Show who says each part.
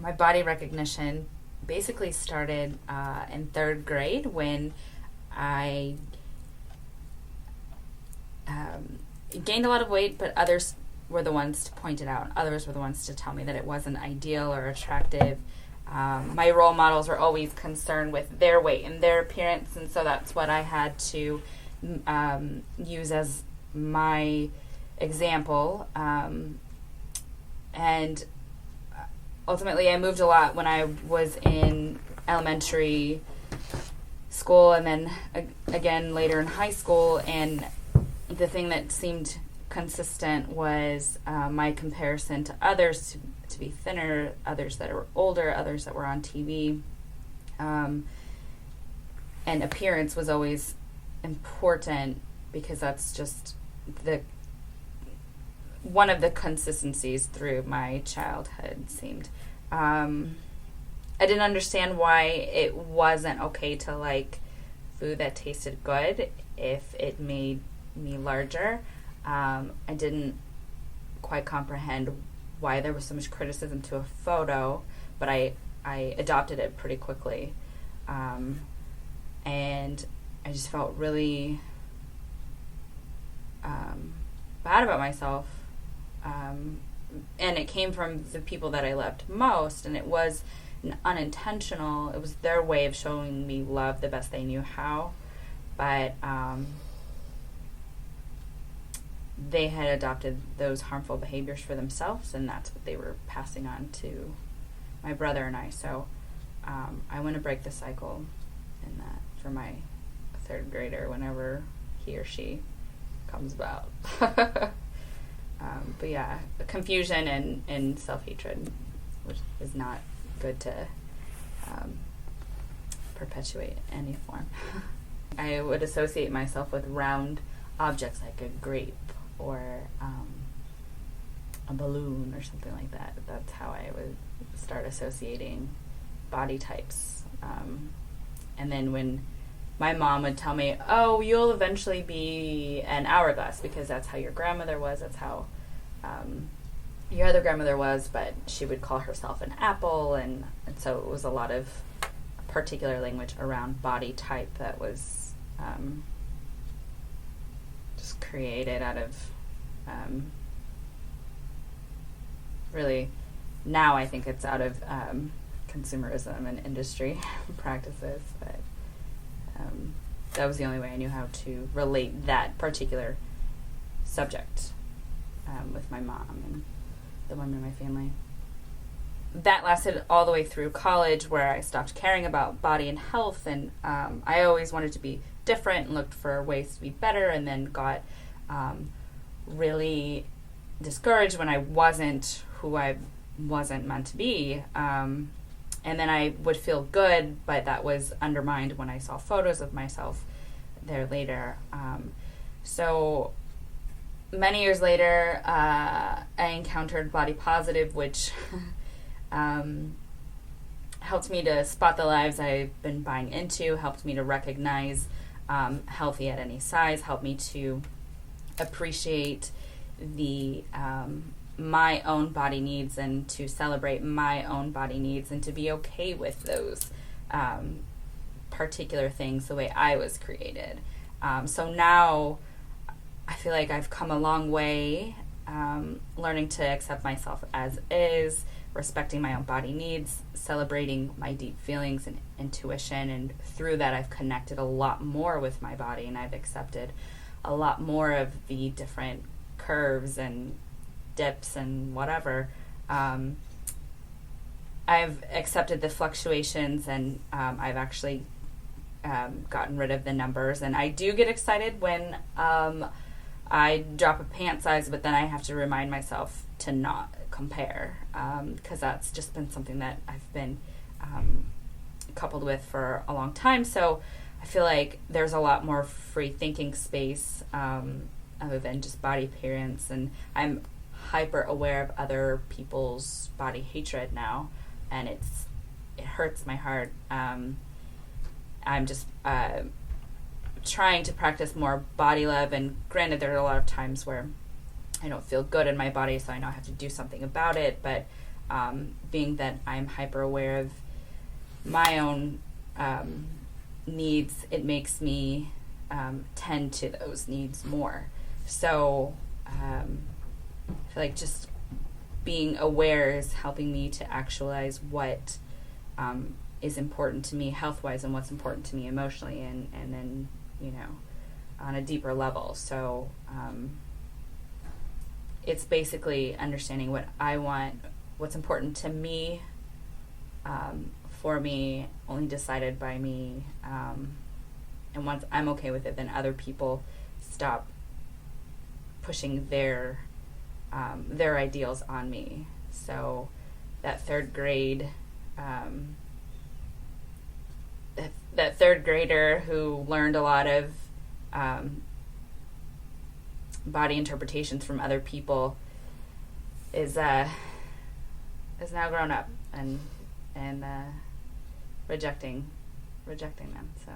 Speaker 1: my body recognition basically started in third grade when I gained a lot of weight, but others were the ones to point it out. Others were the ones to tell me that it wasn't ideal or attractive. My role models were always concerned with their weight and their appearance, and so that's what I had to use as my example. And ultimately, I moved a lot when I was in elementary school and then again later in high school, and the thing that seemed consistent was my comparison to others to be thinner, others that were older, others that were on TV. And appearance was always important because that's just one of the consistencies through my childhood seemed. I didn't understand why it wasn't okay to like food that tasted good if it made me larger. I didn't quite comprehend why there was so much criticism to a photo, but I adopted it pretty quickly. And I just felt really bad about myself. And it came from the people that I loved most, and it was unintentional. It was their way of showing me love the best they knew how. But they had adopted those harmful behaviors for themselves, and that's what they were passing on to my brother and I. So I want to break the cycle in that for my third grader whenever he or she comes about. But yeah, confusion and self-hatred, which is not good to perpetuate in any form. I would associate myself with round objects like a grape or a balloon or something like that. That's how I would start associating body types. And then when my mom would tell me, oh, you'll eventually be an hourglass because that's how your grandmother was, that's how your other grandmother was, but she would call herself an apple, and so it was a lot of particular language around body type that was just created out of really, now I think it's out of consumerism and industry practices, but that was the only way I knew how to relate that particular subject with my mom and the women in my family. That lasted all the way through college, where I stopped caring about body and health, and I always wanted to be different and looked for ways to be better, and then got really discouraged when I wasn't who I wasn't meant to be. And then I would feel good, but that was undermined when I saw photos of myself there later. So many years later, I encountered Body Positive, which helped me to spot the lives I've been buying into, helped me to recognize healthy at any size, helped me to appreciate the my own body needs and to celebrate my own body needs and to be okay with those particular things the way I was created. So now I feel like I've come a long way learning to accept myself as is, respecting my own body needs, celebrating my deep feelings and intuition, and through that I've connected a lot more with my body, and I've accepted a lot more of the different curves and dips and whatever. I've accepted the fluctuations, and I've actually gotten rid of the numbers, and I do get excited when I drop a pant size, but then I have to remind myself to not compare, because that's just been something that I've been coupled with for a long time. So I feel like there's a lot more free thinking space other than just body appearance, and I'm hyper aware of other people's body hatred now, and it hurts my heart. I'm just trying to practice more body love, and granted there are a lot of times where I don't feel good in my body, so I know I have to do something about it, but being that I'm hyper aware of my own needs, it makes me tend to those needs more. So I feel like just being aware is helping me to actualize what is important to me health-wise and what's important to me emotionally, and then, on a deeper level. So it's basically understanding what I want, what's important to me, for me, only decided by me, and once I'm okay with it, then other people stop pushing their ideals on me. So that third grade, that third grader who learned a lot of body interpretations from other people is now grown up and rejecting them. So